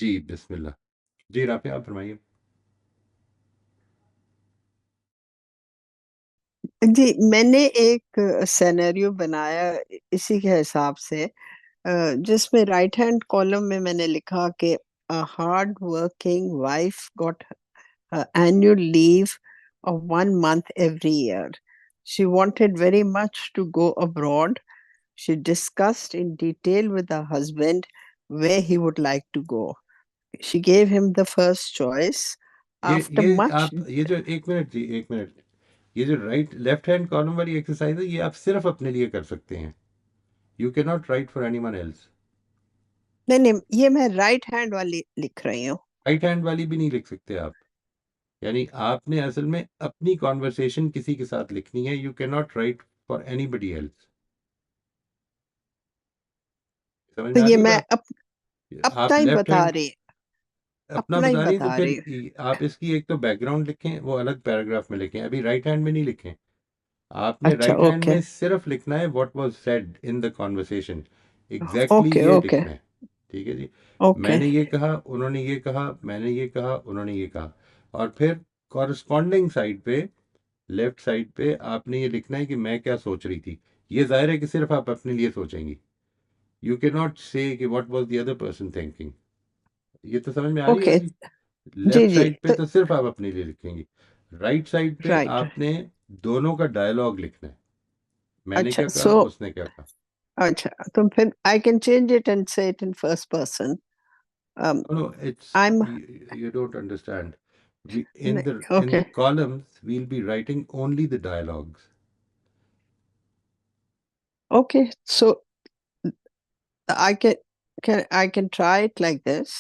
जी बिस्मिल्लाह। जी राफिया आप फरमाइए। जी, मैंने एक सिनेरियो बनाया इसी के हिसाब से, जिसमें राइट हैंड कॉलम में मैंने लिखा कि a hard working wife got her annual leave of 1 month every year. She wanted very much to go abroad. She discussed in detail with her husband where he would like to go. She gave him the first choice. After ये much, आप ये जो एक minute जी एक minute, ये जो right left hand column वाली exercise है ये आप सिर्फ अपने लिए कर सकते हैं। You can not right for anyone else. नहीं नहीं, ये मैं राइट हैंड वाली लिख रही हूँ। राइट हैंड वाली भी नहीं लिख सकते आप। यानी आपने असल में अपनी कॉन्वर्सेशन किसी के साथ लिखनी है। You can not right for anybody else. समझ तो में आ ये रही है मैं बात? अपना आप ही लेफ्ट बता हैंड रही, अपना अपना ही बता रही हैं तो बता फिर रही। आप इसकी एक तो बैकग्राउंड लिखें, वो अलग पैराग्राफ में लिखें, अभी राइट हैंड में नहीं लिखें। आपने अच्छा, राइट हैंड ओके में सिर्फ लिखना है what was said in the conversation. Exactly okay ये ओके लिखना है। ठीक है जी। ओके। मैंने ये कहा, उन्होंने ये कहा, मैंने ये कहा, उन्होंने ये कहा। और फिर कॉरस्पॉन्डिंग साइड पे, लेफ्ट साइड पे आपने ये लिखना है कि मैं क्या सोच रही थी। ये जाहिर है कि सिर्फ आप अपने लिए सोचेंगी। यू कैन नॉट से कि what was the other person thinking. ये तो समझ में आ रही है ओके अभी? जी लेफ्ट जी, साइड पे तो तो सिर्फ आप अपने लिए लिखेंगी। राइट साइड पे राइट। आपने दोनों का डायलॉग लिखना है। मैंने अच्छा क्या कहा, सो, उसने क्या कहा। अच्छा तो फिर I can change it and say it in first person. No, no, it's I am, you don't understand. We in okay the columns we'll be writing only the dialogues. Okay. So I can try it like this.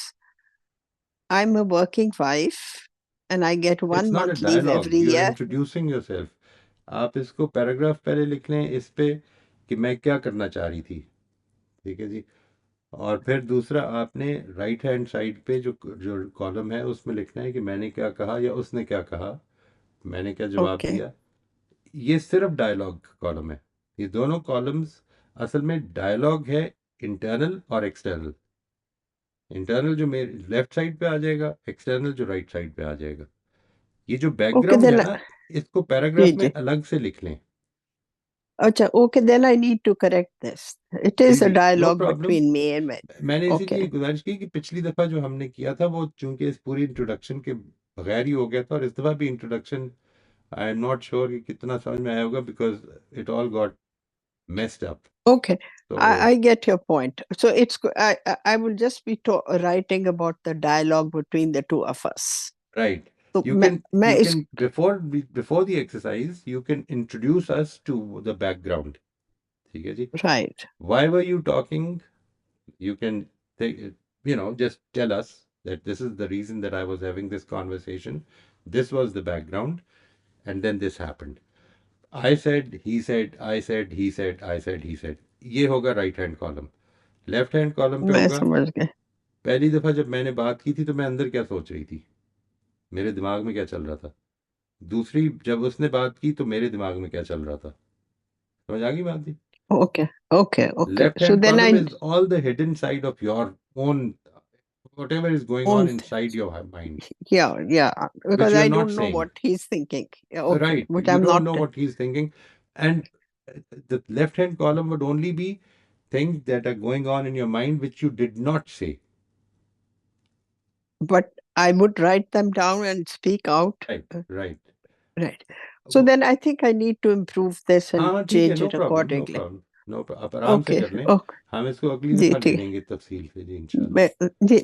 I am a working wife and I get It's one not a month leave dialogue. Every You're year. introducing yourself. आप इसको paragraph पहले लिख लें इस पे कि मैं क्या करना चाह रही थी। ठीक है जी। और फिर दूसरा आपने राइट हैंड साइड पे जो जो कॉलम है उसमें लिखना है कि मैंने क्या कहा या उसने क्या कहा, मैंने क्या जवाब ओके दिया। ये सिर्फ डायलॉग कॉलम है। ये दोनों कॉलम्स असल में डायलॉग है, इंटरनल और एक्सटर्नल। इंटरनल जो मेरे लेफ्ट साइड पे आ जाएगा, एक्सटर्नल जो राइट साइड पे आ जाएगा। ये जो ओके बैकग्राउंड है देन, ना, इसको जी पैराग्राफ में जी, अलग से लिख लें। अच्छा okay then I need to correct this. It जी इज अ जी no dialogue problem. Between me and मैं। मैंने ओके इसीलिए गुजारिश की कि पिछली दफ़ा जो हमने किया था वो चूंकि इस पूरी इंट्रोडक्शन के बगैर ही हो गया था, और इस दफ़ा भी introduction I am not sure कि कितना समझ में आया होगा, because it all got messed up. okay, तो I get your point. So I will just be writing about the dialogue between the two of us. right, तो you मैं can मैं you इस, can before the exercise you can introduce us to the background. ठीक है जी। right. Why were you talking? You can take, just tell us that this is the reason that I was having this conversation. This was the background, and then this happened. I said, he said, I said, he said, I said, he said. ये होगा right hand column. Left hand column पे मैं होगा समझ गई। पहली दफा जब मैंने बात की थी तो मैं अंदर क्या सोच रही थी, मेरे दिमाग में क्या चल रहा था। दूसरी जब उसने बात की तो मेरे दिमाग में क्या चल रहा था। समझ आ गई बात जी? Okay, okay, okay. Left So hand then column I is all the hidden side of your own, whatever is going on own, inside your mind, yeah, yeah, which because you're I not don't know saying. what he's thinking. Yeah, okay, Right, but you I'm don't not, know what he's thinking. And the left hand column would only be things that are going on in your mind which you did not say. but I would write them down and speak out. Right, Uh, right. Right. So then I think I need to improve this and हाँ ठीक है, change no it problem, no accordingly. Problem, no problem. आप आराम से Okay, कर लें। okay. हम इसको अगली जी दफ़ा ले ठीक है। लेंगे तफसील से जी इंशाल्लाह। मैं, जी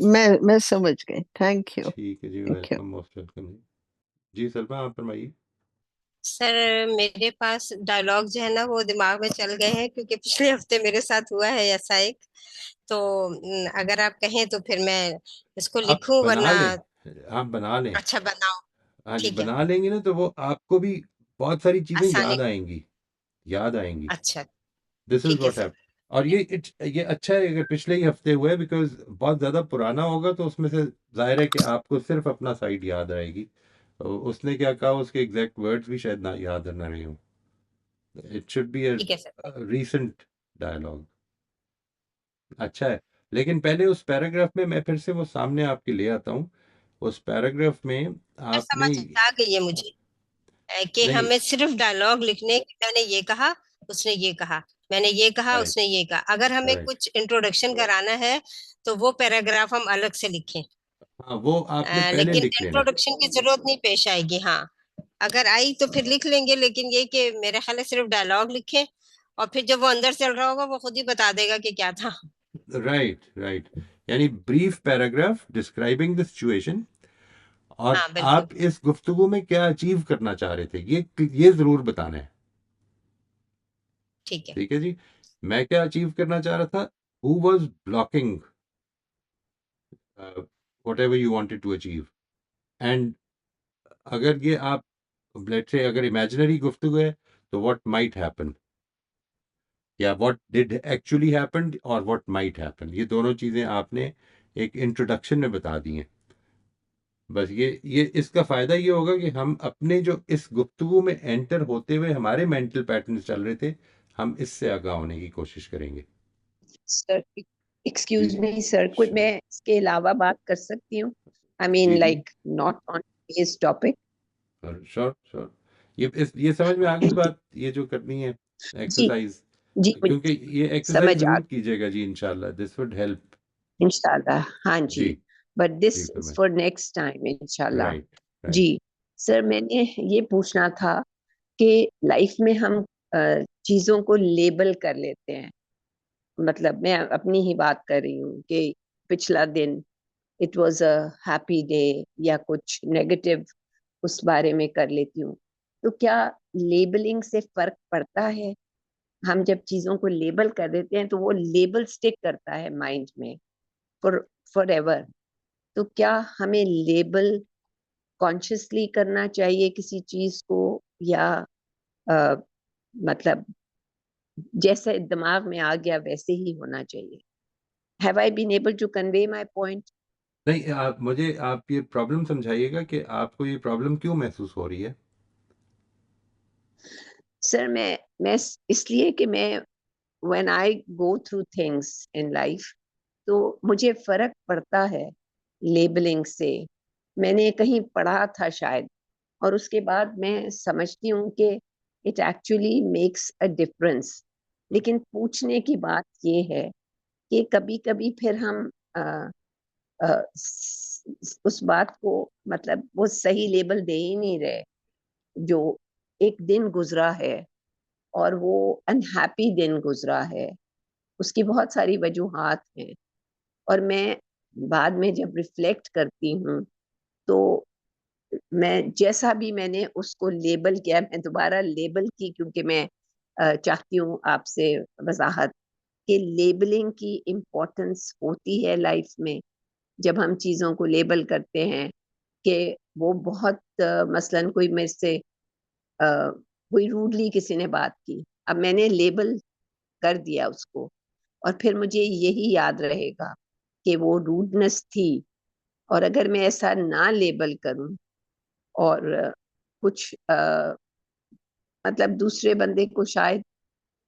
मैं समझ गई। Thank you. ठीक है जी, thank you. Welcome, most welcome जी। जी सलमा आप फरमाइए। सर, मेरे पास डायलॉग जो है ना वो दिमाग में चल गए हैं, क्योंकि पिछले हफ्ते मेरे साथ हुआ है ऐसा एक। तो अगर आप कहें तो फिर मैं इसको आप लिखूं, बना वरना। लें, आप बना लें। अच्छा, बनाओ। हाँ जी, ठीक है। बना लेंगे ना तो वो आपको भी बहुत सारी चीज़ें आसानी। याद आएंगी, याद आएंगी। अच्छा। दिस इज ठीक है व्हाट सर। हैप। और ये अच्छा है अगर पिछले ही हफ्ते हुए, बिकॉज बहुत ज़्यादा पुराना होगा तो उसमें से जाहिर है कि आपको सिर्फ अपना साइड याद रहेगी। तो उसने क्या कहा, उसके एग्जैक्ट वर्ड्स भी शायद ना याद ना रहे हों। इट शुड बी अ ठीक है सर। Recent dialogue. अच्छा है। लेकिन पहले उस पैराग्राफ में मैं फिर से वो सामने आपके ले आता हूँ। उस पैराग्राफ में आपने समझ आ गई है मुझे कि नहीं, हमें सिर्फ डायलॉग लिखने कि मैंने ये कहा, उसने ये कहा, मैंने ये कहा, राइट उसने ये कहा। अगर हमें राइट, कुछ इंट्रोडक्शन कराना है तो वो पैराग्राफ हम अलग से लिखें। हाँ वो आपने पहले लेकिन लिख लेना। इंट्रोडक्शन की जरूरत नहीं पेश आएगी। हाँ, अगर आई तो फिर लिख लेंगे, लेकिन ये कि मेरे ख्याल है सिर्फ डायलॉग लिखें, और फिर जब वो अंदर चल रहा होगा वो खुद ही बता देगा कि क्या था। राइट राइट, यानी brief paragraph describing the situation, और हाँ बिल्कुल। आप इस गुफ्तगू में क्या अचीव करना चाह रहे थे, ये जरूर बताना है। ठीक है। ठीक है जी। मैं क्या अचीव करना चाह रहा था, who was blocking whatever you wanted to achieve. And अगर ये आप लेट्स से अगर इमेजिनरी गुफ्तगू है, तो व्हाट माइट हैपन, या व्हाट डिड एक्चुअली हैपन, और व्हाट माइट हैपन, ये दोनों चीजें आपने एक इंट्रोडक्शन में बता दी हैं। बस ये इसका फायदा ये होगा कि हम अपने जो इस गुफ्तगू में एंटर होते हुए हमारे मेंटल पैटर्न चल रहे थे, हम इससे आगाह होने की कोशिश करेंगे। सर जी एक्सक्यूज जी, मी सर, कुछ मैं इसके अलावा बात कर सकती हूँ? आई मीन जी जी, like not on this topic. Sure sure. ये समझ में आ गई बात, ये जो करनी है जी एक्सरसाइज, जी, क्योंकि मुझे ये एक्सरसाइज समझ आ जरूर कीजिएगा जी, इंशाल्लाह दिस वुड हेल्प। इंशाल्लाह। हाँ जी, जी बट दिस जी, इज फरमाइए। फॉर नेक्स्ट टाइम इंशाल्लाह। Right right. जी सर, मैंने ये पूछना था कि लाइफ में हम चीजों को लेबल कर लेते हैं। मतलब मैं अपनी ही बात कर रही हूँ कि पिछला दिन it was a happy day या कुछ नेगेटिव उस बारे में कर लेती हूँ। तो क्या लेबलिंग से फर्क पड़ता है? हम जब चीजों को लेबल कर देते हैं तो वो लेबल स्टिक करता है माइंड में फॉर फॉर एवर। तो क्या हमें लेबल कॉन्शियसली करना चाहिए किसी चीज को, या अ, मतलब जैसे दिमाग में आ गया वैसे ही होना चाहिए? Have I been able to convey my point? नहीं, आप ये प्रॉब्लम समझाइएगा कि आपको ये प्रॉब्लम क्यों महसूस हो रही है। सर मैं इसलिए कि मैं when I go through things in life तो मुझे फर्क पड़ता है लेबलिंग से। मैंने कहीं पढ़ा था शायद, और उसके बाद मैं समझती हूँ कि it actually makes a difference. लेकिन पूछने की बात ये है कि कभी कभी फिर हम उस बात को, मतलब वो सही लेबल दे ही नहीं रहे। जो एक दिन गुजरा है और वो अनहैप्पी दिन गुजरा है, उसकी बहुत सारी वजूहात हैं। और मैं बाद में जब रिफ्लेक्ट करती हूँ तो मैं जैसा भी मैंने उसको लेबल किया, मैं दोबारा लेबल की, क्योंकि मैं चाहती हूँ आपसे वजाहत कि लेबलिंग की इम्पोर्टेंस होती है लाइफ में। जब हम चीजों को लेबल करते हैं कि वो बहुत मसलन कोई मेरे से कोई रूडली किसी ने बात की, अब मैंने लेबल कर दिया उसको, और फिर मुझे यही याद रहेगा कि वो रूडनेस थी। और अगर मैं ऐसा ना लेबल करूं और कुछ मतलब दूसरे बंदे को शायद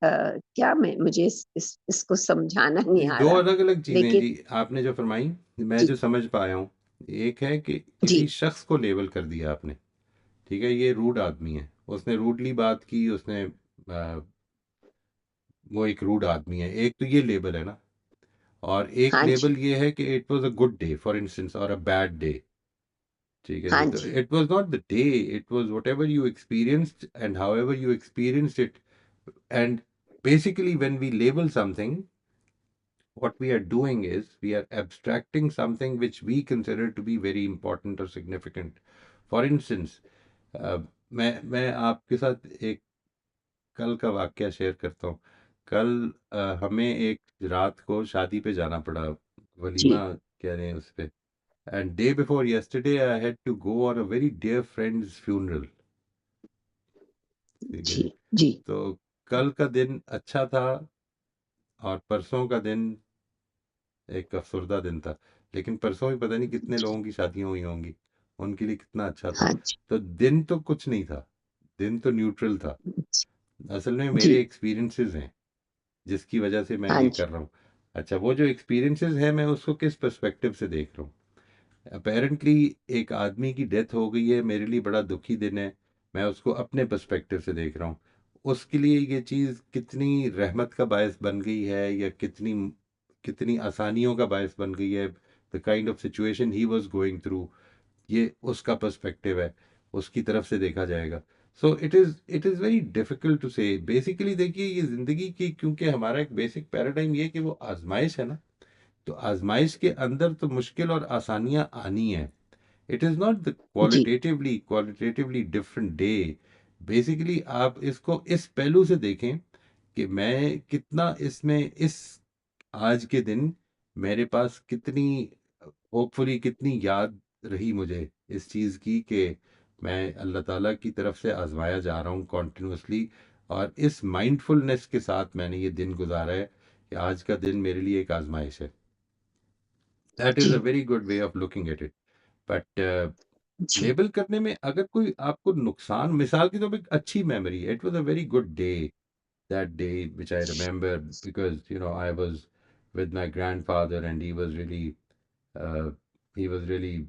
क्या, मैं मुझे इसको समझाना नहीं जी, आ दो रहा। अलग अलग चीजें लेकिन जी आपने जो फरमाई, मैं जी जो समझ पाया हूँ। एक है कि जी किसी शख्स को लेबल कर दिया आपने, ठीक है, ये रूड आदमी है, उसने रूडली बात की, उसने वो एक रूड आदमी है, एक तो ये लेबल है ना। और एक हाँ जी लेबल ये है कि it was a good day for instance, और अ बैड डे। ठीक है हाँ जी, तो जी it was not the day, it was whatever you experienced and however you experienced it. And basically when we label something, what we are doing is we are abstracting something which we consider to be very important or significant. For instance, मैं आपके साथ एक कल का वाकया share करता हूँ। कल हमें एक रात को शादी पे जाना पड़ा, जी वलीमा कह रहे हैं उस पे। And day before yesterday I had to go on a very dear friend's funeral. ठीक है जी जी। जी तो कल का दिन अच्छा था, और परसों का दिन एक अफसरदा दिन था। लेकिन परसों भी पता नहीं कितने जी लोगों की शादियां हुई होंगी, उनके लिए कितना अच्छा था। हाँ जी तो दिन तो कुछ नहीं था, दिन तो न्यूट्रल था। असल में जी मेरे एक्सपीरियंसेस हैं जिसकी वजह से मैं हाँ ये जी कर रहा हूँ। अच्छा, वो जो एक्सपीरियंसेस है मैं उसको किस पर्सपेक्टिव से देख रहा हूँ। अपेरेंटली एक आदमी की डेथ हो गई है, मेरे लिए बड़ा दुखी दिन है, मैं उसको अपने पर्सपेक्टिव से देख रहा हूँ। उसके लिए ये चीज़ कितनी रहमत का बायस बन गई है या कितनी कितनी आसानियों का बायस बन गई है, the kind of situation he was going through, ये उसका पर्सपेक्टिव है, उसकी तरफ से देखा जाएगा। So it is very difficult to say. Basically देखिए, ये ज़िंदगी की, क्योंकि हमारा एक बेसिक पैराडाइम ये है कि वो आजमाइश है ना, तो आजमाइश के अंदर तो मुश्किल और आसानियां आनी है। इट इज़ नॉट द जी क्वालिटेटिवली डिफरेंट डे। बेसिकली आप इसको इस पहलू से देखें कि मैं कितना इसमें इस आज के दिन मेरे पास कितनी, होपफुली कितनी याद रही मुझे इस चीज़ की कि मैं अल्लाह ताला की तरफ से आजमाया जा रहा हूँ कॉन्टिन्यूसली, और इस माइंडफुलनेस के साथ मैंने ये दिन गुजारा है कि आज का दिन मेरे लिए एक आजमाइश है। दैट इज़ अ जी very good way of looking at it. But जी लेबल करने में अगर कोई आपको नुकसान, मिसाल की तो एक अच्छी memory, it was a very good day, that day which I remember, because I was with my grandfather and uh, he was really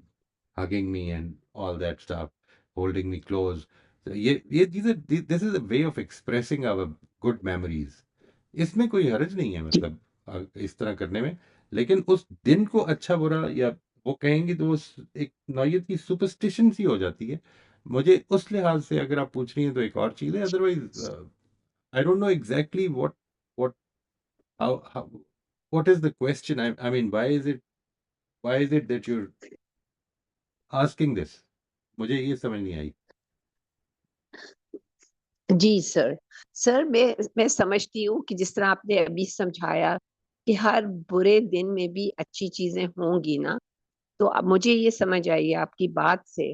hugging me and all that stuff, holding me close. So this is a way of expressing our good memories. इसमें कोई हर्ज नहीं है, जी मतलब इस तरह करने में। लेकिन उस दिन को अच्छा बुरा या वो कहेंगे तो वो एक नौयत की सुपरस्टिशन सी हो जाती है। मुझे उस लिहाज से अगर आप पूछ रही हैं तो एक और चीज़ है, otherwise I don't know exactly what how what is the question? I mean, why is it that you're asking this? मुझे ये समझ नहीं आई। जी सर। सर मैं समझती हूँ कि जिस तरह आपने अभी समझाया कि हर बुरे दिन में भी अच्छी चीज़ें होंगी ना, तो अब मुझे ये समझ आई आपकी बात से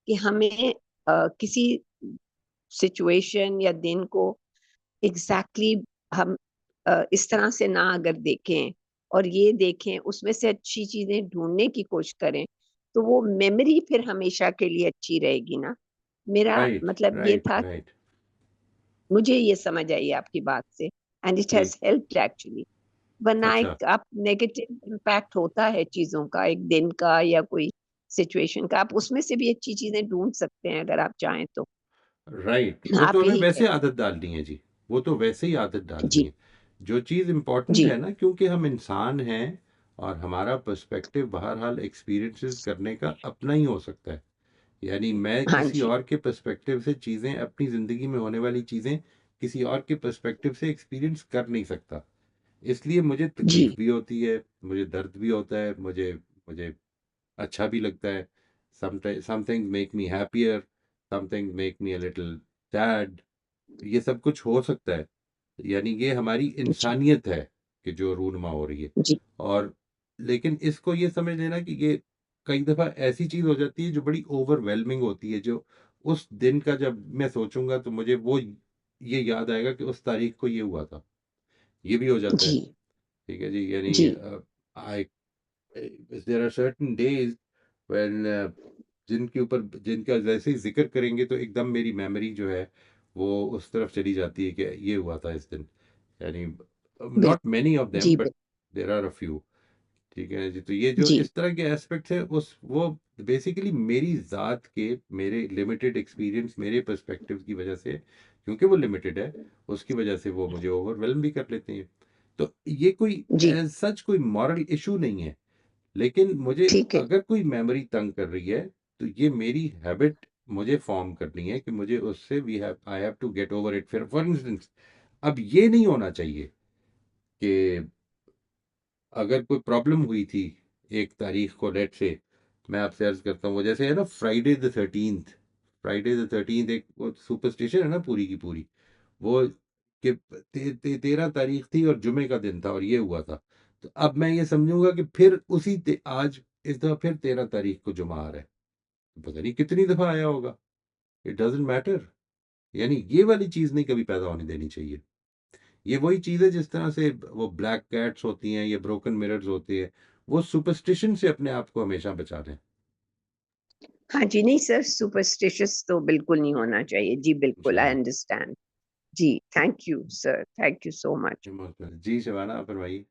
कि हमें किसी सिचुएशन या दिन को एग्ज़ैक्टली हम इस तरह से ना अगर देखें और ये देखें उसमें से अच्छी चीज़ें ढूँढने की कोशिश करें, तो वो मेमोरी फिर हमेशा के लिए अच्छी रहेगी ना। मेरा राइट, मतलब ये राइट, था, राइट। मुझे ये समझ आई आपकी बात से एंड इट हैज़ ठीक। Helped actually. वरना अच्छा। एक आप नेगेटिव इम्पैक्ट होता है चीज़ों का, एक दिन का या कोई सिचुएशन का, आप उसमें से भी अच्छी चीज़ें ढूँढ सकते हैं अगर आप चाहें तो। राइट, वो तो आप हमें यही कह वैसे आदत डालनी है जी। वो तो वैसे ही आदत डालनी जी, है। जो चीज़ इम्पोर्टेंट है जी, ना, क्योंकि हम इंसान हैं और हमारा पर्सपेक्टिव बहरहाल एक्सपीरियंसेस करने का अपना ही हो सकता है। यानी मैं हाँ किसी जी, और के पर्सपेक्टिव से चीज़ें, अपनी ज़िंदगी में होने वाली चीज़ें किसी और के पर्सपेक्टिव से एक्सपीरियंस कर नहीं सकता। इसलिए मुझे तकलीफ़ जी, भी होती है, मुझे दर्द भी होता है, मुझे मुझे अच्छा भी लगता है। Some things make me happier, some things make me a little sad. ये सब कुछ हो सकता है। यानी ये हमारी जी, इंसानियत है कि जो रूनमा हो रही है। जी, और लेकिन इसको ये समझ लेना कि ये कई दफ़ा ऐसी चीज़ हो जाती है जो बड़ी ओवरवेलमिंग होती है, जो उस दिन का जब मैं सोचूंगा तो मुझे वो ये याद आएगा कि उस तारीख को ये हुआ था। ये भी हो जाता है। जी, ठीक है जी, यानी जी, I there are certain days when जिनके ऊपर जिनका जैसे ही जिक्र करेंगे तो एकदम मेरी मेमोरी जो है वो उस तरफ चली जाती है कि ये हुआ था इस दिन। यानी well not many of them जी, but well there are a few. ठीक है जी, तो ये जो जी, इस तरह के एस्पेक्ट्स है उस वो बेसिकली मेरी ज़ात के, मेरे लिमिटेड एक्सपीरियंस, मेरे पर्सपेक्टिव की वजह से, क्योंकि वो लिमिटेड है, उसकी वजह से वो मुझे ओवरवेलम भी कर लेते हैं। तो ये कोई जी, एज सच कोई मॉरल इशू नहीं है। लेकिन मुझे ठीक है। अगर कोई मेमोरी तंग कर रही है तो ये मेरी हैबिट मुझे फॉर्म करनी है कि मुझे उससे we have I have to get over it. फिर फॉर इंस्टेंस, अब ये नहीं होना चाहिए कि अगर कोई प्रॉब्लम हुई थी एक तारीख को, लेट से मैं आपसे अर्ज करता हूँ, वो जैसे है ना फ्राइडे द 13th एक वो सुपरस्टिशन है ना पूरी की पूरी, वो कि 13 तारीख थी और जुमे का दिन था और ये हुआ था। तो अब मैं ये समझूंगा कि फिर आज इस दफा फिर 13 तारीख को जुमा आ रहा है, तो पता नहीं कितनी दफा आया होगा। It doesn't matter. यानी ये वाली चीज नहीं कभी पैदा होने देनी चाहिए। ये वही चीज है जिस तरह से वो ब्लैक कैट्स होती हैं या ब्रोकन मिरर्स होती है, वो सुपरस्टिशन से अपने आप को हमेशा बचा लें। हाँ जी, नहीं सर, सुपरस्टिशियस तो बिल्कुल नहीं होना चाहिए। जी, बिल्कुल, आई जी। अंडरस्टैंड। जी, thank you sir, thank you so much. जी शबाना, आप फरमाइए।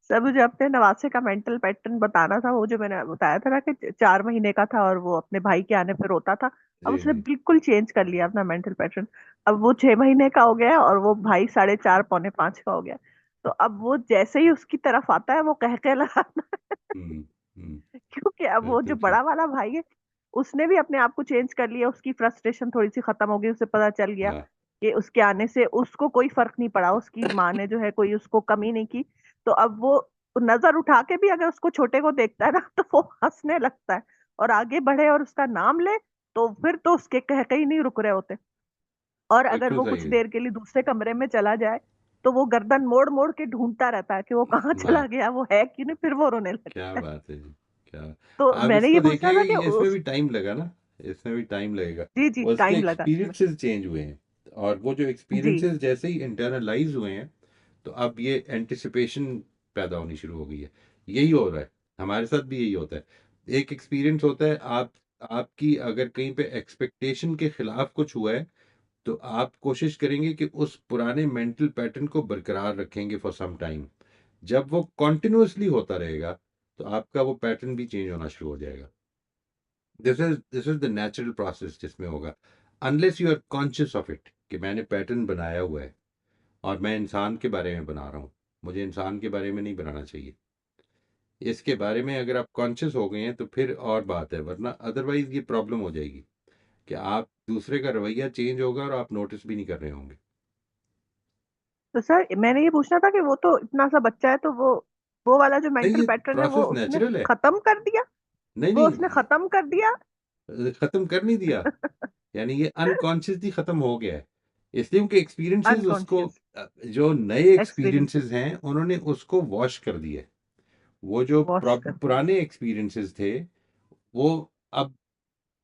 सर मुझे अपने नवासे का मेंटल पैटर्न बताना था, वो जो मैंने बताया था ना कि 4 महीने का था और वो अपने भाई के आने पे रोता था। अब जी उसने जी। बिल्कुल चेंज कर लिया अपना मेंटल पैटर्न। अब वो 6 महीने का हो गया है और वो भाई 4.5 पौने 5 का हो गया। तो अब वो जैसे ही उसकी तरफ आता है वो कह लगाता है। हम्म। हम्म। क्योंकि अब वो जो बिल्कुल ठीक। बड़ा वाला भाई है उसने भी अपने आप को चेंज कर लिया, उसकी फ्रस्ट्रेशन थोड़ी सी खत्म हो गई, उसे पता चल गया हाँ। कि उसके आने से उसको कोई फर्क नहीं पड़ा, उसकी माँ ने जो है कोई उसको कमी नहीं की। तो अब वो नजर उठा के भी अगर उसको छोटे को देखता है ना तो वो हंसने लगता है और आगे बढ़े और उसका नाम ले तो फिर तो उसके कह के ही नहीं रुक रहे होते। और अगर बिल्कुल वो सही कुछ है। देर के लिए दूसरे कमरे में चला जाए तो वो गर्दन मोड़ मोड़ के ढूंढता रहता है कि वो कहाँ हाँ, चला गया, वो है कि नहीं, फिर वो रोने क्या लगता है। बात है जी, क्या। तो आप मैंने इसको ये पूछना देखिएगा था कि कि इसमें उस भी टाइम लगा ना, इसमें भी टाइम लगेगा। जी जी उसके टाइम लगा इसमें। एक्सपीरियंसेस चेंज हुए हैं, और वो जो जी एक्सपीरियंसेस जैसे ही इंटरनलाइज हुए हैं, तो अब ये एंटिसिपेशन पैदा होनी शुरू हो गई है। यही हो रहा है, हमारे साथ भी यही होता है। एक एक्सपीरियंस होता है, आपकी अगर कहीं पे एक्सपेक्टेशन के खिलाफ कुछ हुआ है, तो आप कोशिश करेंगे कि उस पुराने मेंटल पैटर्न को बरकरार रखेंगे फॉर सम टाइम। जब वो कॉन्टिन्यूअसली होता रहेगा, तो आपका वो पैटर्न भी चेंज होना शुरू हो जाएगा। This is the natural process जिसमें होगा, unless you are conscious of it कि मैंने पैटर्न बनाया हुआ है और मैं इंसान के बारे में बना रहा हूँ, मुझे इंसान के बारे में नहीं बनाना चाहिए। इसके बारे में अगर आप कॉन्शियस हो गए हैं तो फिर और बात है, वरना अदरवाइज ये प्रॉब्लम हो जाएगी कि आप दूसरे का रवैया चेंज होगा और आप नोटिस भी नहीं कर रहे होंगे। तो सर मैंने ये पूछना था कि वो तो इतना सा बच्चा है तो वो वाला जो नहीं, मेंटल ये पैटर्न है वो प्रोसेस उसने नेचुरल है। खत्म कर दिया। नहीं वो उसने नहीं, खत्म कर दिया। खत्म कर नहीं दिया, यानी ये अनकॉन्शियसली खत्म हो गया है। इसलिए उनके एक्सपीरियंसेस उसको, अनकॉन्शियस जो नए एक्सपीरियंसेस एक्सपीरियंसेस हैं उन्होंने उसको वॉश कर दिया है। वो जो वॉश कर दिया। पुराने एक्सपीरियंसेस थे, वो अब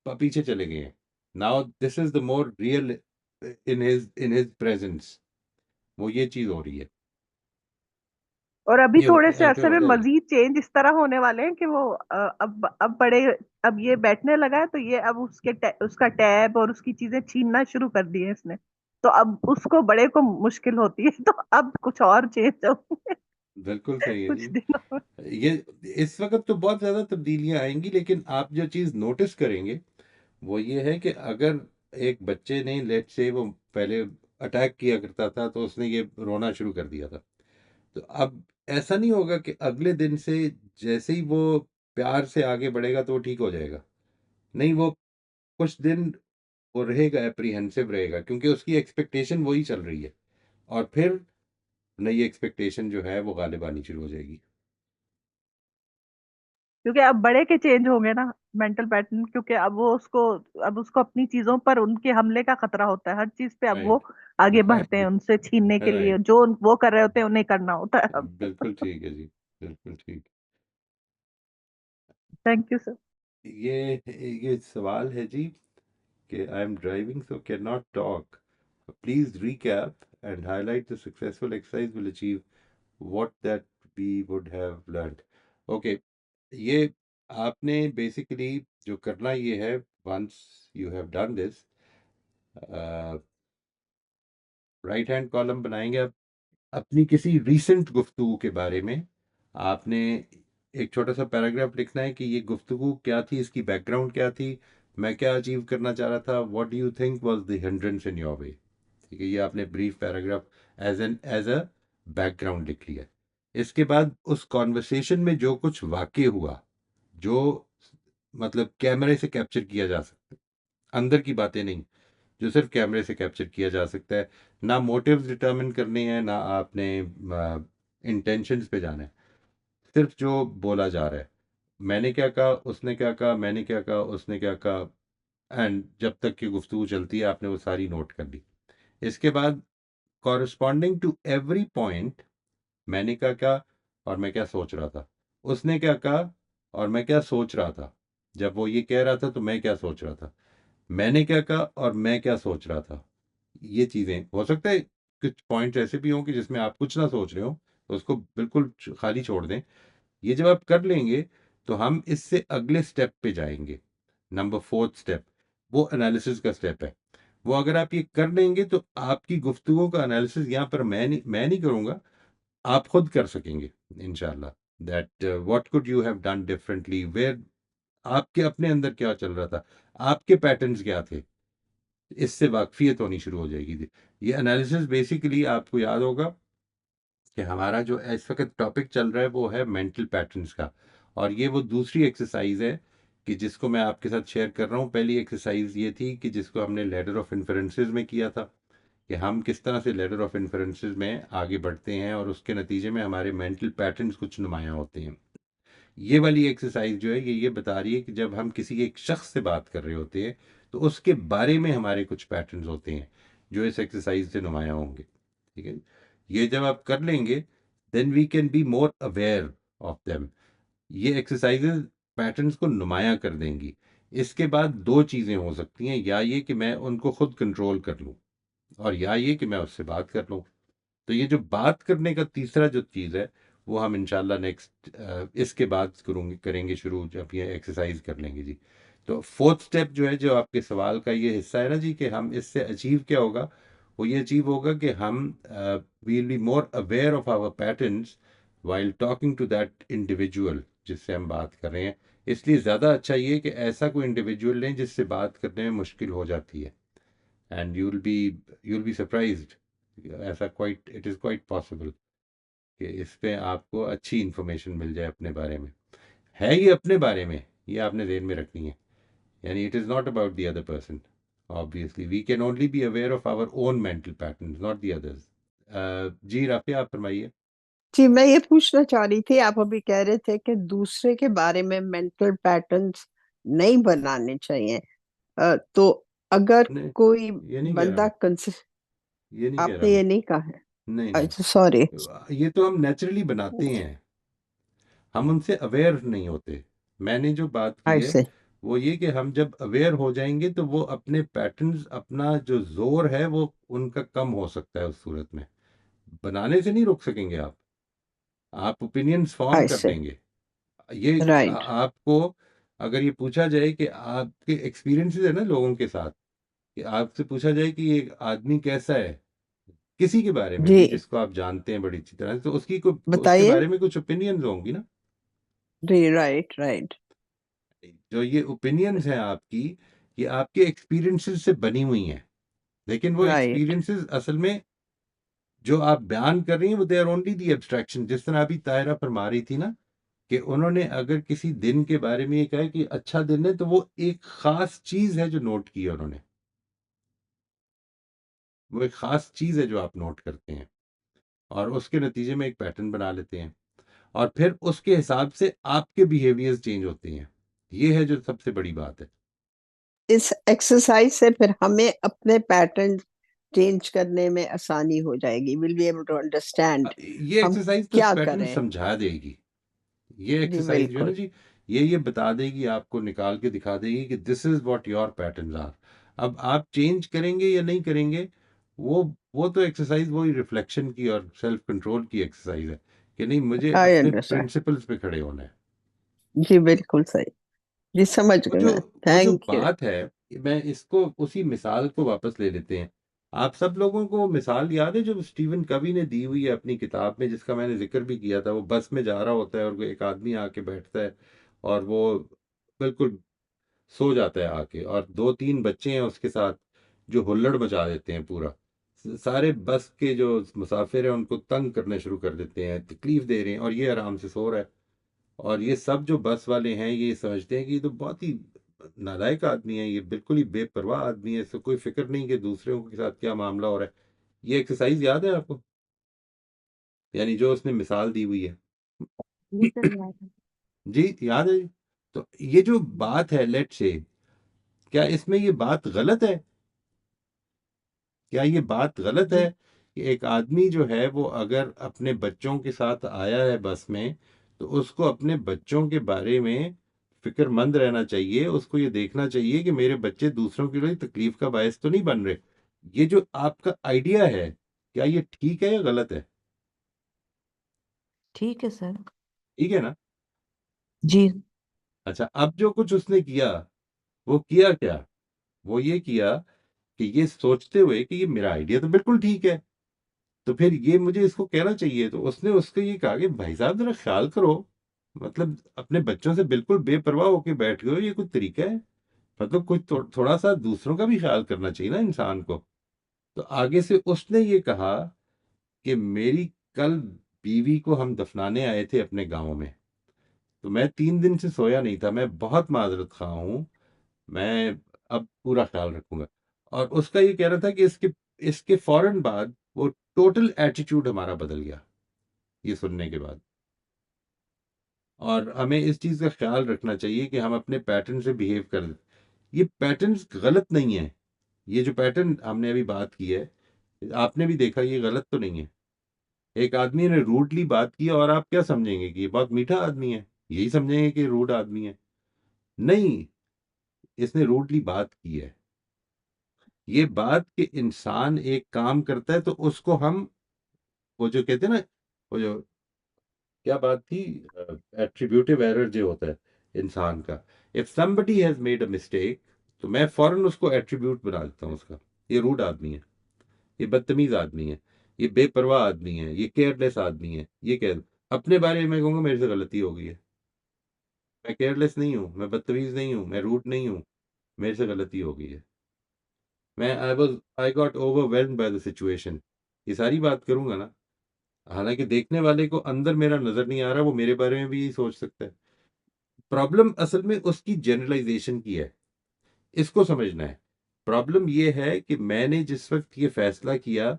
पीछे चले गए हैं। Now this is the more real in his presence, वो ये चीज हो रही है। और अभी थोड़े से ऐसे अरसे हो में जाएगा। मजीद चेंज इस तरह होने वाले हैं कि वो अब बड़े, अब ये बैठने लगा है तो ये अब उसका टैब और उसकी चीजें छीनना शुरू कर दी है इसने। तो अब उसको बड़े को मुश्किल होती है, तो अब कुछ और चेंज होंगे बिल्कुल सही है कुछ जी। दिनों में। ये इस वक्त तो बहुत ज्यादा तब्दीलियां आएंगी, लेकिन आप जो चीज नोटिस करेंगे वो ये है कि अगर एक बच्चे ने, लेट से, वो पहले अटैक किया करता था तो उसने ये रोना शुरू कर दिया था, तो अब ऐसा नहीं होगा कि अगले दिन से जैसे ही वो प्यार से आगे बढ़ेगा तो वो ठीक हो जाएगा। नहीं, वो कुछ दिन वो रहेगा, एप्रीहेंसिव रहेगा, क्योंकि उसकी एक्सपेक्टेशन वही चल रही है, और फिर नई एक्सपेक्टेशन जो है वो गालिब आनी शुरू हो जाएगी। क्योंकि अब बड़े के चेंज होंगे ना मेंटल पैटर्न, क्योंकि अब उसको अपनी चीजों पर उनके हमले का खतरा होता है हर चीज पे। अब वो राइट। आगे बढ़ते हैं उनसे छीनने के लिए, राइट। जो वो कर रहे होते हैं उन्हें करना होता है अब। बिल्कुल ठीक है जी, बिल्कुल ठीक। Thank you sir. ये सवाल है जी कि I am driving so can not talk, please recap and highlight the successful exercise will achieve what that we would have learned. Okay, ये आपने बेसिकली जो करना ये है, once you have done this, right hand column बनाएंगे आप अपनी किसी रीसेंट गुफ्तगू के बारे में। आपने एक छोटा सा पैराग्राफ लिखना है कि ये गुफ्तगू क्या थी, इसकी बैकग्राउंड क्या थी, मैं क्या अचीव करना चाह रहा था, what do you think was the hindrance in your way. ठीक है, ये आपने brief paragraph as a background लिख लिया। इसके बाद उस कॉन्वर्सेशन में जो कुछ वाकई हुआ, जो मतलब कैमरे से कैप्चर किया जा सकता है, अंदर की बातें नहीं, जो सिर्फ कैमरे से कैप्चर किया जा सकता है। ना मोटिव्स डिटर्मिन करने हैं, ना आपने इंटेंशंस पे जाना है, सिर्फ जो बोला जा रहा है, मैंने क्या कहा, उसने क्या कहा, मैंने क्या कहा, उसने क्या कहा, एंड जब तक की गुफ्तगू चलती है आपने वो सारी नोट कर ली। इसके बाद कॉरस्पॉन्डिंग टू एवरी पॉइंट, मैंने क्या कहा और मैं क्या सोच रहा था, उसने क्या कहा और मैं क्या सोच रहा था, जब वो ये कह रहा था तो मैं क्या सोच रहा था, मैंने क्या कहा और मैं क्या सोच रहा था। ये चीज़ें हो सकता है, कुछ पॉइंट्स ऐसे भी हों कि जिसमें आप कुछ ना सोच रहे हो, तो उसको बिल्कुल खाली छोड़ दें। ये जब आप कर लेंगे तो हम इससे अगले स्टेप पे जाएंगे। नंबर फोर्थ स्टेप वो एनालिसिस का स्टेप है। वो अगर आप ये कर लेंगे तो आपकी गुफ्तगू का एनालिसिस यहाँ पर मैं नहीं करूँगा, आप खुद कर सकेंगे। इंशाल्लाह, that what could you have done differently, where आपके अपने अंदर क्या चल रहा था, आपके पैटर्न्स क्या थे, इससे वाकफियत होनी शुरू हो जाएगी। ये एनालिसिस बेसिकली आपको याद होगा कि हमारा जो इस वक्त टॉपिक चल रहा है वो है मेंटल पैटर्न्स का, और ये वो दूसरी एक्सरसाइज है कि जिसको मैं आपके साथ शेयर कर रहा हूँ। पहली एक्सरसाइज ये थी कि जिसको हमने लेडर ऑफ इन्फरेंसेस में किया था, कि हम किस तरह से लेडर ऑफ इन्फरेंसेस में आगे बढ़ते हैं और उसके नतीजे में हमारे मेंटल पैटर्न्स कुछ नुमायाँ होते हैं। ये वाली एक्सरसाइज जो है ये बता रही है कि जब हम किसी एक शख्स से बात कर रहे होते हैं तो उसके बारे में हमारे कुछ पैटर्न्स होते हैं जो इस एक्सरसाइज से नुमायाँ होंगे। ठीक है, ये जब आप कर लेंगे then we can be more aware of them. ये एक्सरसाइजेज पैटर्न्स को नुमायाँ कर देंगी। इसके बाद दो चीज़ें हो सकती हैं, या ये कि मैं उनको खुद कंट्रोल कर लूँ, और या ये कि मैं उससे बात कर लूँ। तो ये जो बात करने का तीसरा जो चीज़ है वो हम इंशाल्लाह नेक्स्ट इसके बाद करेंगे शुरू, जब ये एक्सरसाइज कर लेंगे जी। तो फोर्थ स्टेप जो है, जो आपके सवाल का ये हिस्सा है ना जी, कि हम इससे अचीव क्या होगा, वो ये अचीव होगा कि हम will be more aware of our patterns while talking to that individual जिससे हम बात कर रहे हैं। इसलिए ज़्यादा अच्छा ये कि ऐसा कोई इंडिविजुअल लें जिससे बात करने में मुश्किल हो जाती है, and you will be surprised. ऐसा quite it is quite possible कि इस पे आपको अच्छी इंफॉर्मेशन मिल जाए अपने बारे में। है ये अपने बारे में, ये आपने ध्यान में रखनी है, यानी it is not about the other person. Obviously we can only be aware of our own mental pattern, not the others. जी राफिया, आप फरमाइए। जी, मैं ये पूछना चाह रही थी, आप अभी कह रहे थे कि दूसरे के बारे में मेंटल पैटर्न्स नहीं बनाने चाहिए। तो अगर नहीं, कोई ये नहीं कह रहा बंदा मैं, ये नहीं कह रहा आपने मैं। ये नहीं कहा है? नहीं अच्छा, सॉरी। नहीं, ये तो हम नेचुरली बनाते हैं, हम उनसे अवेयर नहीं होते। मैंने जो बात की आई है से। वो ये कि हम जब अवेयर हो जाएंगे तो वो अपने पैटर्न्स, अपना जो जोर है वो उनका कम हो सकता है। उस सूरत में बनाने से नहीं रोक सकेंगे आप ओपिनियंस फॉर्म आई कर से। लेंगे। ये राइट। आपको अगर ये पूछा जाए कि आपके एक्सपीरियंसेस है ना लोगों के साथ, कि आपसे पूछा जाए कि ये आदमी कैसा है, किसी के बारे में भी जी, जिसको आप जानते हैं बड़ी अच्छी तरह से, तो उसके बताइए। बारे में कुछ ओपिनियंस होंगी ना। जी, राइट राइट। जो ये ओपिनियंस हैं आपकी, ये आपके एक्सपीरियंसेस से बनी हुई हैं, लेकिन वो राइट। एक्सपीरियंसेस असल में जो आप बयान कर रही हैं वो they are only the abstraction. जिस तरह अभी तायरा फरमा रही थी ना कि उन्होंने अगर किसी दिन के बारे में ये कहा है कि अच्छा दिन है, तो वो एक खास चीज है जो नोट की है उन्होंने, वो एक खास चीज है जो आप नोट करते हैं और उसके नतीजे में एक पैटर्न बना लेते हैं, और फिर उसके हिसाब से आपके बिहेवियर्स चेंज होते हैं। ये है जो सबसे बड़ी बात है। इस एक्सरसाइज से फिर हमें अपने पैटर्न चेंज करने में आसानी हो जाएगी। Will be able to understand ये हम एक्सरसाइज तो क्या पैटर्न करें। समझा देगी। ये जी, एक्सरसाइज जो है ना बिल्कुल। जी, ये बता देगी आपको, निकाल के दिखा देगी कि this is what your patterns are. अब आप चेंज करेंगे या नहीं करेंगे, वो वो तो एक्सरसाइज वही रिफ्लेक्शन की और सेल्फ कंट्रोल की एक्सरसाइज है कि नहीं, मुझे आई अपने अंडरस्टैंड। प्रिंसिपल्स पे खड़े होना है। जी, बिल्कुल सही। जी, समझ वो गई जो मैं। वो जो थैंक यू। बात है, मैं इसको उसी मिसाल को वापस ले लेते हैं। आप सब लोगों को वो मिसाल याद है जो स्टीवन कवी ने दी हुई है अपनी किताब में, जिसका मैंने जिक्र भी किया था। वो बस में जा रहा होता है और कोई एक आदमी आके बैठता है और वो बिल्कुल सो जाता है आके, और दो तीन बच्चे हैं उसके साथ जो हुल्लड़ मचा देते हैं पूरा। सारे बस के जो मुसाफिर हैं उनको तंग करने शुरू कर देते हैं, तकलीफ दे रहे हैं, और ये आराम से सो रहा है। और ये सब जो बस वाले हैं ये समझते हैं कि ये तो बहुत ही नालायक आदमी है, ये बिल्कुल ही बेपरवाह आदमी है, इसको कोई फिक्र नहीं कि दूसरों के साथ क्या मामला हो रहा है। ये एक्सरसाइज याद है आपको, यानी जो उसने मिसाल दी हुई है। जी सर, याद है। जी याद है जी। तो ये जो बात है, लेट से, क्या इसमें ये बात गलत है? क्या ये बात गलत है जी कि एक आदमी जो है वो अगर अपने बच्चों के साथ आया है बस में, तो उसको अपने बच्चों के बारे में फिक्रमंद रहना चाहिए, उसको ये देखना चाहिए कि मेरे बच्चे दूसरों के लिए तकलीफ का बायस तो नहीं बन रहे। ये जो आपका आइडिया है, क्या ये ठीक है या गलत है? ठीक है सर। ठीक है ना? जी अच्छा, अब जो कुछ उसने किया, वो किया क्या? वो ये किया कि ये सोचते हुए कि ये मेरा आइडिया तो बिल्कुल ठीक है, तो फिर ये मुझे इसको कहना चाहिए, तो उसने उसको ये कहा कि भाई साहब जरा ख्याल करो, मतलब अपने बच्चों से बिल्कुल बेपरवाह होके बैठ गए हो, ये कुछ तरीका है? मतलब कुछ थोड़ा सा दूसरों का भी ख्याल करना चाहिए ना इंसान को। तो आगे से उसने ये कहा कि मेरी कल बीवी को हम दफनाने आए थे अपने गांव में, तो मैं 3 दिन से सोया नहीं था, मैं बहुत माजरत खा हूँ, मैं अब पूरा ख्याल रखूंगा। और उसका ये कह रहा था कि इसके इसके फौरन बाद वो टोटल एटीट्यूड हमारा बदल गया ये सुनने के बाद। और हमें इस चीज़ का ख्याल रखना चाहिए कि हम अपने पैटर्न से बिहेव कर, ये पैटर्न्स गलत नहीं है, ये जो पैटर्न हमने अभी बात की है आपने भी देखा, ये गलत तो नहीं है। एक आदमी ने रूडली बात की और आप क्या समझेंगे कि ये बहुत मीठा आदमी है, यही समझेंगे कि रूड आदमी है? नहीं, इसने रूडली बात की है। ये बात कि इंसान एक काम करता है तो उसको हम, वो जो कहते हैं ना, वो जो क्या बात थी, एट्रीब्यूटिव एरर जो होता है इंसान का, if somebody has made a mistake तो मैं फौरन उसको एट्रीब्यूट बना देता हूँ उसका, ये रूड आदमी है, ये बदतमीज आदमी है, ये बेपरवाह आदमी है, ये केयरलेस आदमी है, ये कह दूं। अपने बारे में मैं कहूंगा मेरे से गलती हो गई है, मैं केयरलेस नहीं हूँ, मैं बदतमीज नहीं हूँ, मैं रूड नहीं हूँ, मेरे से गलती हो गई है, मैं I got overwhelmed by the situation, ये सारी बात करूंगा ना। हालांकि देखने वाले को अंदर मेरा नजर नहीं आ रहा, वो मेरे बारे में भी यही सोच सकता है। प्रॉब्लम असल में उसकी जनरलाइजेशन की है, इसको समझना है। प्रॉब्लम ये है कि मैंने जिस वक्त ये फैसला किया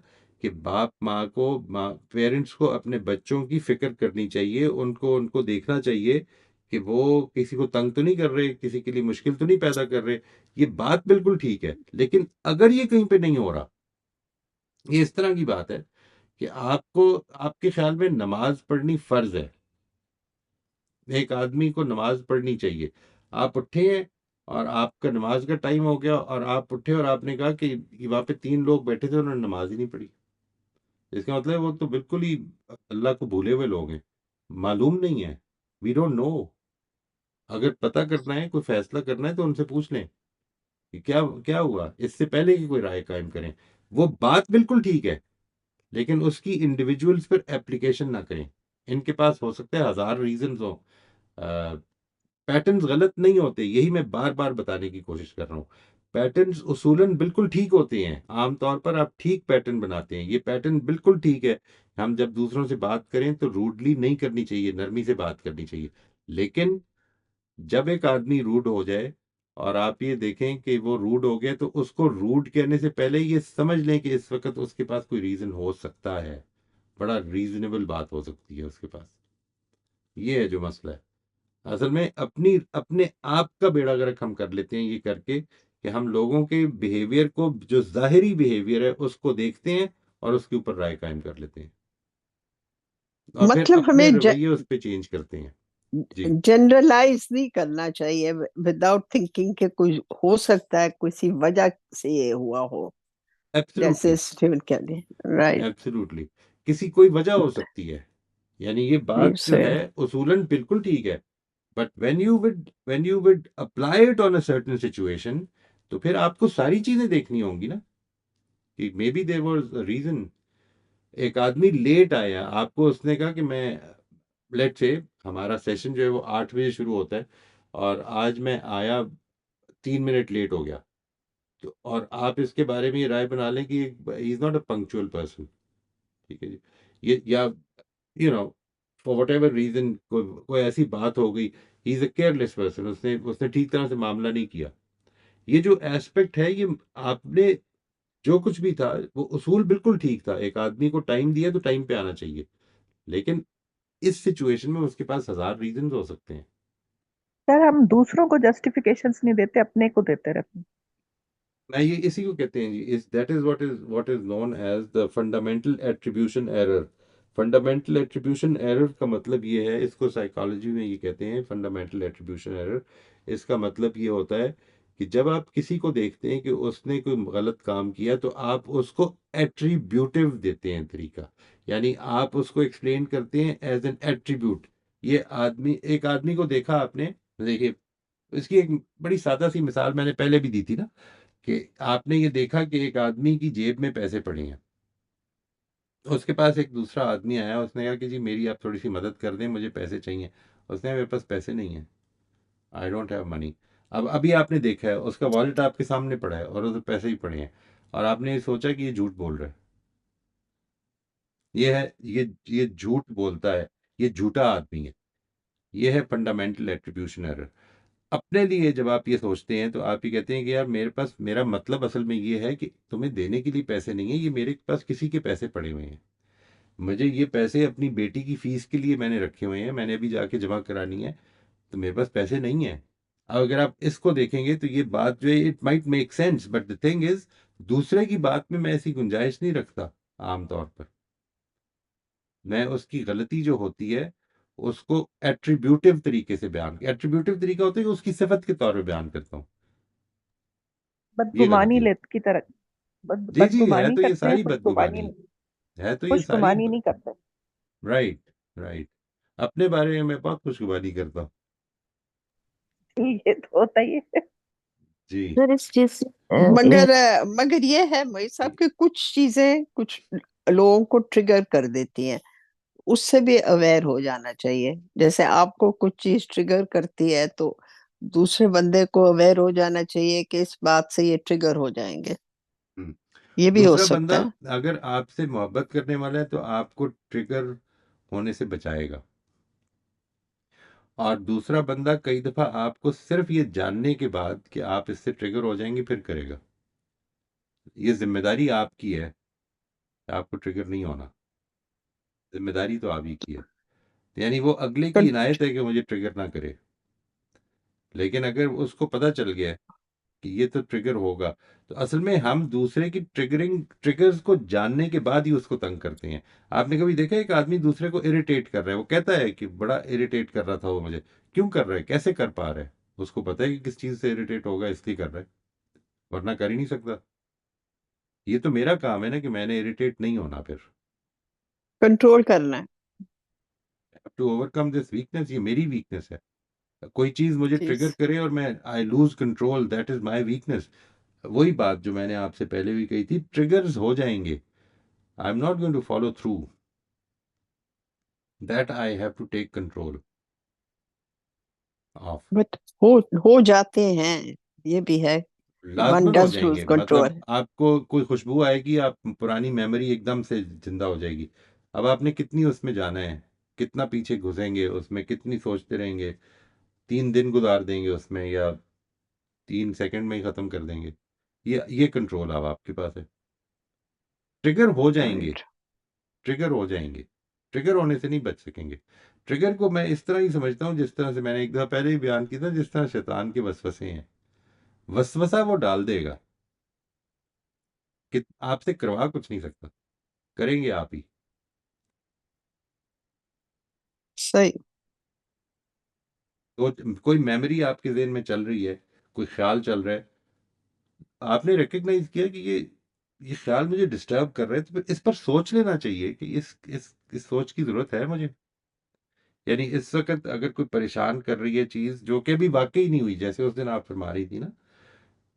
कि बाप माँ को, माँ पेरेंट्स को अपने बच्चों की फिक्र करनी चाहिए, उनको उनको देखना चाहिए कि वो किसी को तंग तो नहीं कर रहे, किसी के लिए मुश्किल तो नहीं पैदा कर रहे, ये बात बिल्कुल ठीक है। लेकिन अगर ये कहीं पे नहीं हो रहा, ये इस तरह की बात है कि आपको, आपके ख्याल में नमाज पढ़नी फर्ज है, एक आदमी को नमाज पढ़नी चाहिए, आप उठे हैं और आपका नमाज का टाइम हो गया और आप उठे और आपने कहा कि वहां पे 3 लोग बैठे थे उन्होंने नमाज ही नहीं पढ़ी, इसका मतलब है वो तो बिल्कुल ही अल्लाह को भूले हुए लोग हैं, मालूम नहीं है, वी डोंट नो। अगर पता करना है, कोई फैसला करना है तो उनसे पूछ लें कि क्या क्या हुआ, इससे पहले कि कोई राय कायम करें। वो बात बिल्कुल ठीक है, लेकिन उसकी इंडिविजुअल्स पर एप्लीकेशन ना करें। इनके पास हो सकता है हजार रीजन हो, पैटर्न्स गलत नहीं होते, यही मैं बार बार बताने की कोशिश कर रहा हूँ। पैटर्न्स उसूलन बिल्कुल ठीक होते हैं, आमतौर पर आप ठीक पैटर्न बनाते हैं, ये पैटर्न बिल्कुल ठीक है। हम जब दूसरों से बात करें तो रूडली नहीं करनी चाहिए, नरमी से बात करनी चाहिए। लेकिन जब एक आदमी रूड हो जाए और आप ये देखें कि वो रूड हो गया, तो उसको रूड कहने से पहले ये समझ लें कि इस वक्त उसके पास कोई रीजन हो सकता है, बड़ा रीजनेबल बात हो सकती है उसके पास। ये है जो मसला है। असल में अपनी अपने आप का बेड़ा गर्क हम कर लेते हैं ये करके कि हम लोगों के बिहेवियर को, जो जाहिरी बिहेवियर है उसको देखते हैं और उसके ऊपर राय कायम कर लेते हैं और फिर मतलब अपने हमें रवैये उस पर चेंज करते हैं। जी, जनरलाइज नहीं करना चाहिए विदाउट थिंकिंग कि कुछ हो सकता है, किसी वजह से ये हुआ हो, जैसे एब्सोल्युटली, स्टीवन केली। राइट। एब्सोल्युटली, किसी कोई वजह हो सकती है, यानी ये बात जो से है उसूलन बिल्कुल ठीक है, but when you would apply it on a certain situation, तो फिर आपको सारी चीजें देखनी होंगी ना कि may be there was a reason. एक आदमी लेट आया, आपको उसने कहा कि मैं, लेट से हमारा सेशन जो है वो 8 बजे शुरू होता है और आज मैं आया 3 मिनट लेट हो गया, तो और आप इसके बारे में ये राय बना लें कि he is not a punctual person, ठीक है जी, ये या you know for whatever reason कोई ऐसी बात हो गई, he is a careless person, उसने उसने ठीक तरह से मामला नहीं किया। ये जो एस्पेक्ट है, ये आपने जो कुछ भी था वो उसूल बिल्कुल ठीक था, एक आदमी को टाइम दिया तो टाइम पे आना चाहिए, लेकिन इस सिचुएशन में उसके पास हजार रीजन हो सकते हैं। सर हम दूसरों को जस्टिफिकेशंस नहीं देते, अपने को देते रहते हैं। मैं ये इसी को कहते हैं जी, इस that is known as the fundamental attribution error. Fundamental attribution error का मतलब ये है, इसको साइकोलॉजी में ये कहते हैं फंडामेंटल एट्रीब्यूशन एरर। इसका मतलब ये होता है कि जब आप किसी को देखते हैं कि उसने कोई गलत काम किया, तो आप उसको एट्रीब्यूटिव देते हैं तरीका, यानी आप उसको एक्सप्लेन करते हैं एज एन एट्रीब्यूट। ये आदमी, एक आदमी को देखा आपने, देखिए इसकी एक बड़ी सादा सी मिसाल मैंने पहले भी दी थी ना, कि आपने ये देखा कि एक आदमी की जेब में पैसे पड़े हैं, उसके पास एक दूसरा आदमी आया, उसने कहा कि जी मेरी आप थोड़ी सी मदद कर दें, मुझे पैसे चाहिए। उसने कहा, मेरे पास पैसे नहीं है, आई डोंट हैव मनी। अब अभी आपने देखा है उसका वॉलेट आपके सामने पड़ा है और उधर पैसे ही पड़े हैं, और आपने ये सोचा कि ये झूठ बोल रहा है। ये है, ये झूठ बोलता है, ये झूठा आदमी है। ये है फंडामेंटल एट्रीब्यूशन एरर। अपने लिए जब आप ये सोचते हैं तो आप ये कहते हैं कि यार मेरे पास, मेरा मतलब असल में ये है कि तुम्हें देने के लिए पैसे नहीं है, ये मेरे पास किसी के पैसे पड़े हुए हैं, मुझे ये पैसे अपनी बेटी की फीस के लिए मैंने रखे हुए हैं, मैंने अभी जाके जमा करानी है, तो मेरे पास पैसे नहीं है। अब अगर आप इसको देखेंगे तो ये बात जो है, it might make sense, but the thing is, दूसरे की बात में मैं ऐसी गुंजाइश नहीं रखता आमतौर पर। मैं उसकी गलती जो होती है उसको एट्रीब्यूटिव तरीके से बयान, एट्रीब्यूटिव तरीका होता है कि उसकी सिफत के तौर पे बयान करता हूँ। ये गलती बदगुमानी हो, लेत की तरह जी जी, है बदगुमानी तो ये करते हैं, सारी खुशगुमानी बदगुमानी, है तो ये सारी खुशगुमानी नहीं करते। Right, right. अपने बारे में मैं बहुत खुशगवारी करता हूँ। ये तो होता ही है। जी सर इस चीज से मगर ये है मोई साहब कि कुछ चीजें कुछ लोगों को ट्रिगर कर देती हैं, उससे भी अवेयर हो जाना चाहिए। जैसे आपको कुछ चीज ट्रिगर करती है तो दूसरे बंदे को अवेयर हो जाना चाहिए कि इस बात से ये ट्रिगर हो जाएंगे, हम्म। ये भी हो दूसरा बंदा सकता है। अगर आपसे मोहब्बत करने वाला है तो आपको ट्रिगर होने से बचाएगा, और दूसरा बंदा कई दफा आपको सिर्फ ये जानने के बाद कि आप इससे ट्रिगर हो जाएंगे फिर करेगा। ये जिम्मेदारी आपकी है, आपको ट्रिगर नहीं होना, जिम्मेदारी तो आप ही की है। यानी वो अगले की कं- इनायत है कि मुझे ट्रिगर ना करे, लेकिन अगर उसको पता चल गया कि ये तो ट्रिगर होगा, तो असल में हम दूसरे की ट्रिगर्स को जानने के बाद ही उसको तंग करते हैं। आपने कभी देखा एक आदमी दूसरे को इरिटेट कर रहा है, वो कहता है कि बड़ा इरिटेट कर रहा था वो मुझे, क्यों कर रहा है, कैसे कर पा रहा है, उसको पता है कि किस चीज से इरिटेट होगा इसलिए कर रहा है, वरना कर ही नहीं सकता। ये तो मेरा काम है ना कि मैंने इरिटेट नहीं होना, फिर कंट्रोल करना है। टू ओवरकम दिस वीकनेस, ये मेरी वीकनेस है। कोई चीज मुझे ट्रिगर चीज करे और मैं I lose control, that is my weakness. वही बात जो मैंने आपसे पहले भी कही थी, ट्रिगर्स हो जाएंगे, I am not going to follow through, that I have to take control of. But हो जाते हैं, ये भी है। वन लाजमन हो डज लूज जाएंगे, मतलब कंट्रोल। आपको कोई खुशबू आएगी, आप पुरानी मेमोरी एकदम से जिंदा हो जाएगी। अब आपने कितनी उसमें जाना है, कितना पीछे घुसेंगे उसमें, कितनी सोचते रहेंगे, 3 दिन गुजार देंगे उसमें, या 3 सेकंड में ही खत्म कर देंगे। ये कंट्रोल अब आपके पास है। ट्रिगर हो जाएंगे, राइट। ट्रिगर हो जाएंगे, ट्रिगर होने से नहीं बच सकेंगे। ट्रिगर को मैं इस तरह ही समझता हूँ, जिस तरह से मैंने एक दफा पहले ही बयान किया था, जिस तरह शैतान के वसवसे हैं, वसवसा वो डाल देगा कि आपसे करवा कुछ नहीं सकता, करेंगे आप ही। सही। तो कोई मेमोरी आपके जेहन में चल रही है, कोई ख्याल चल रहा है, आपने रिकग्नाइज किया कि ये ख्याल मुझे डिस्टर्ब कर रहा है, तो फिर इस पर सोच लेना चाहिए कि इस सोच की जरूरत है मुझे। यानी इस वक्त अगर कोई परेशान कर रही है चीज जो कि अभी वाकई नहीं हुई, जैसे उस दिन आप फरमा रही थी ना,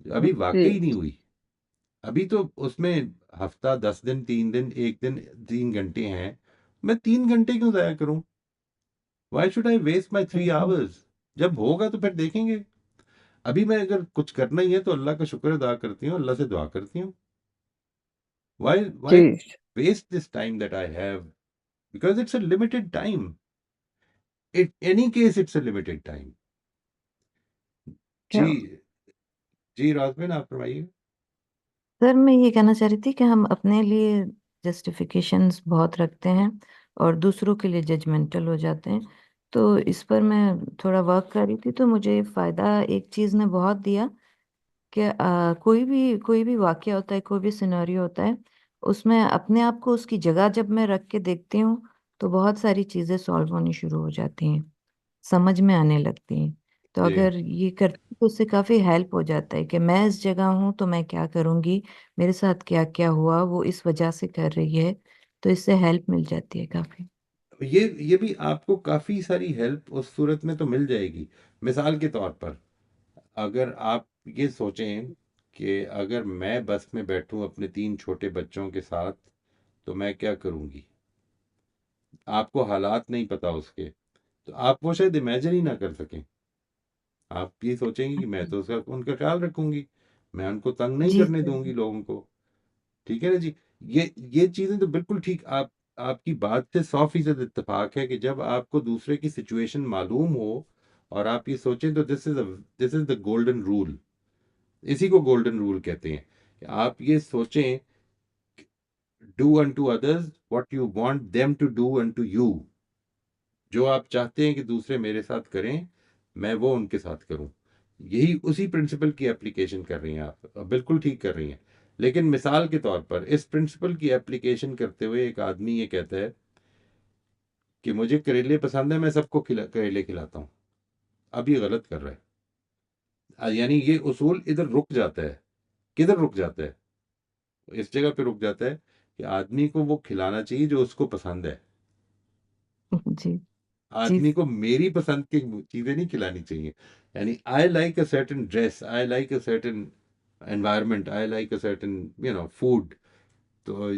अभी वाकई जी नहीं हुई, अभी तो उसमें हफ्ता, 10 दिन, 3 दिन, एक दिन, 3 घंटे हैं, मैं 3 घंटे क्यों जाया करूं? Why should I waste my 3 hours? जब होगा तो फिर देखेंगे। अभी मैं अगर कुछ करना ही है तो अल्लाह का शुक्र अदा करती हूँ, अल्लाह से दुआ करती हूँ। वाई जी। Waste this time that I have, because it's a limited time, it any case it's a limited time. जी क्या? जी, राजबिन आप फरमाइए। सर मैं ये कहना चाह रही थी कि हम अपने लिए जस्टिफिकेशंस बहुत रखते हैं और दूसरों के लिए जजमेंटल हो जाते हैं। तो इस पर मैं थोड़ा वर्क कर रही थी, तो मुझे फायदा एक चीज ने बहुत दिया कि कोई भी वाकया होता है, कोई भी सिनेरियो होता है, उसमें अपने आप को उसकी जगह जब मैं रख के देखती हूँ तो बहुत सारी चीजें सॉल्व होनी शुरू हो जाती हैं, समझ में आने लगती हैं। तो जी, अगर ये करती तो उससे काफी हेल्प हो जाता है कि मैं इस जगह हूँ तो मैं क्या करूंगी, मेरे साथ क्या क्या हुआ, वो इस वजह से कर रही है, तो इससे हेल्प मिल जाती है काफी। ये भी आपको काफ़ी सारी हेल्प उस सूरत में तो मिल जाएगी। मिसाल के तौर पर, अगर आप ये सोचें कि अगर मैं बस में बैठूं अपने 3 छोटे बच्चों के साथ तो मैं क्या करूंगी। आपको हालात नहीं पता उसके, तो आप वो शायद इमेजिन ही ना कर सकें। आप ये सोचेंगे कि मैं तो उसका उनका ख्याल रखूंगी, मैं उनको तंग नहीं जी करने सर। दूंगी लोगों को। ठीक है ना जी। ये चीजें तो बिल्कुल ठीक, आप आपकी बात से 100% इत्तेफाक है कि जब आपको दूसरे की सिचुएशन मालूम हो और आप ये सोचें, तो this is the golden rule. इसी को गोल्डन रूल कहते हैं कि आप ये सोचें, do unto others what you want them to do unto you. जो आप चाहते हैं कि दूसरे मेरे साथ करें, मैं वो उनके साथ करूं। यही उसी प्रिंसिपल की एप्लीकेशन कर रही हैं आप, बिल्कुल ठीक कर रही हैं। लेकिन मिसाल के तौर पर इस प्रिंसिपल की एप्लीकेशन करते हुए एक आदमी ये कहता है कि मुझे करेले पसंद है, मैं सबको करेले खिलाता हूं। अब ये गलत कर रहा है। यानी ये उसूल इधर रुक जाता है। किधर रुक जाता है? इस जगह पे रुक जाता है कि आदमी को वो खिलाना चाहिए जो उसको पसंद है। जी जी आदमी को मेरी पसंद की चीजें नहीं खिलानी चाहिए। यानी I like a certain dress, I like a certain environment, I like a certain food. तो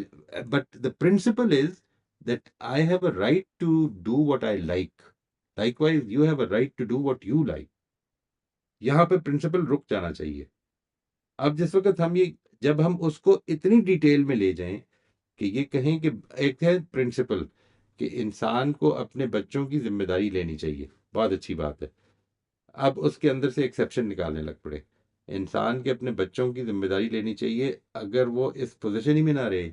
but the principle is that I have a right to do what I like, likewise you have a right to do what you like. यहाँ पे principal रुक जाना चाहिए। अब जिस वक्त हम ये, जब हम उसको इतनी डिटेल में ले जाएं कि ये कहें कि एक है प्रिंसिपल कि इंसान को अपने बच्चों की जिम्मेदारी लेनी चाहिए, बहुत अच्छी बात है। अब उसके अंदर से एक्सेप्शन निकालने लग पड़े। इंसान के अपने बच्चों की जिम्मेदारी लेनी चाहिए, अगर वो इस पोजीशन ही में ना रहे,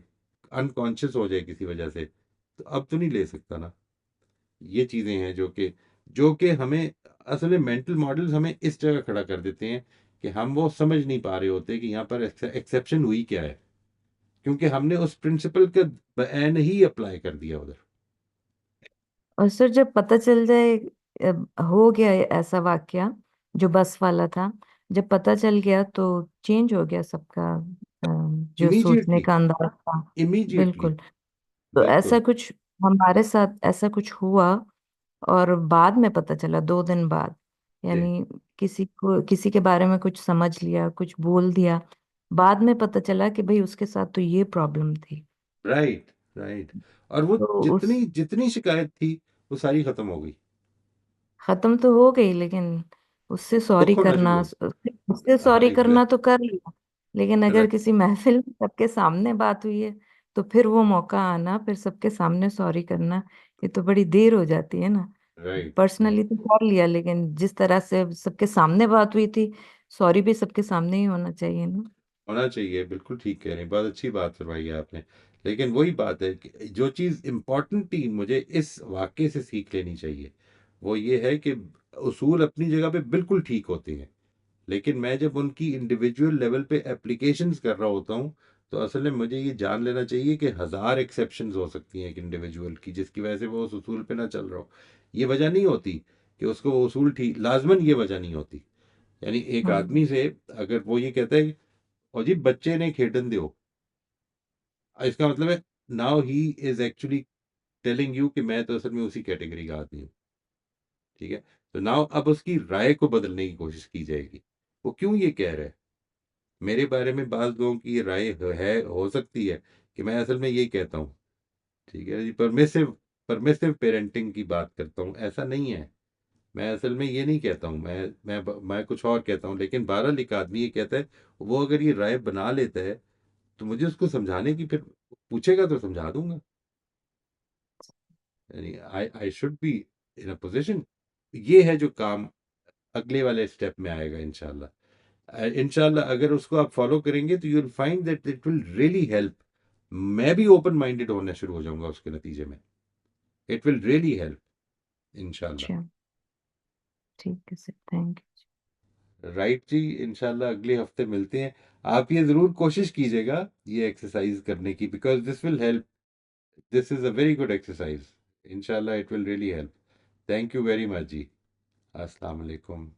अनकॉन्शियस हो जाए किसी वजह से, तो अब तो नहीं ले सकता ना। ये चीजें हैं जो कि हमें, असल में मेंटल मॉडल्स हमें इस जगह खड़ा कर देते हैं कि हम वो समझ नहीं पा रहे होते कि यहाँ पर एक्सेप्शन हुई क्या है, क्योंकि हमने उस प्रिंसिपल का बैन ही अप्लाई कर दिया उधर। और सर जब पता चल जाए, हो गया ऐसा वाकया जो बस वाला था, जब पता चल गया तो चेंज हो गया सबका जो सोचने इमीडिएटली, का अंदाज था। इमीडिएटली, बिल्कुल। तो ऐसा बिल्कुल। कुछ हमारे साथ ऐसा कुछ हुआ, और बाद में पता चला 2 दिन बाद, जी, यानी किसी को किसी के बारे में कुछ समझ लिया, कुछ बोल दिया, बाद में पता चला कि भाई उसके साथ तो ये प्रॉब्लम थी। Right, right. और वो तो उस जितनी जितनी शिकायत थी वो सारी खत्म हो गई। खत्म तो हो गई, लेकिन उससे सॉरी दुख होना शुरू करना, हो उससे गया। हाँ, सॉरी करना तो कर लिया, लेकिन अगर करेक्ट, किसी महफिल में सबके सामने बात हुई है, तो फिर वो मौका आना, फिर सबके सामने सॉरी करना, ये तो बड़ी देर हो जाती है ना। Right, right. पर्सनली तो कर लिया, लेकिन जिस तरह से सबके सामने बात हुई थी, सॉरी भी सबके सामने ही होना चाहिए ना। होना चाहिए, बिल्कुल ठीक कह रहे हैं, बहुत अच्छी बात करवाई है आपने। लेकिन वही बात है कि जो चीज़ इम्पोर्टेंट थी मुझे इस वाक्य से सीख लेनी चाहिए, वो ये है कि उसूल अपनी जगह पे बिल्कुल ठीक होते हैं, लेकिन मैं जब उनकी इंडिविजुअल लेवल पे एप्लीकेशंस कर रहा होता हूँ, तो असल में मुझे ये जान लेना चाहिए कि हज़ार एक्सेप्शंस हो सकती हैं एक इंडिविजुअल की, जिसकी वजह से वो उस उसूल पे ना चल रहा हो। ये वजह नहीं होती कि उसको वो उसूल ठीक, लाजमन ये वजह नहीं होती। यानी एक हम्म। आदमी से अगर वो ये कहता है कि और जी बच्चे ने खेडन दो, इसका मतलब है now he is actually telling you कि मैं तो असल में उसी कैटेगरी का आदमी हूँ। ठीक है। तो नाउ अब उसकी राय को बदलने की कोशिश की जाएगी। वो क्यों ये कह रहा है? मेरे बारे में बाज़ लोगों की ये राय है, हो सकती है कि मैं असल में यही कहता हूँ। ठीक है जी, परमिसिव परमिसिव पेरेंटिंग की बात करता हूँ, ऐसा नहीं है। मैं असल में ये नहीं कहता हूँ, मैं कुछ और कहता हूँ, लेकिन बहरहाल एक आदमी ये कहता है, वो अगर ये राय बना लेता है, तो मुझे उसको समझाने की, फिर पूछेगा तो समझा दूंगा। यानी I I should be in a position. ये है जो काम अगले वाले स्टेप में आएगा इंशाल्लाह। इंशाल्लाह अगर उसको आप फॉलो करेंगे तो you will find that it will really help. मैं भी ओपन माइंडेड होना शुरू हो जाऊंगा उसके नतीजे में। इट विल रियली हेल्प इंशाल्लाह। अच्छा, ठीक है सर, थैंक राइट जी, इंशाल्लाह अगले हफ्ते मिलते हैं। आप ये ज़रूर कोशिश कीजिएगा ये एक्सरसाइज करने की, because this will help. This is a very good exercise. इंशाल्लाह it will really help. Thank you very much जी। अस्सलाम वालेकुम।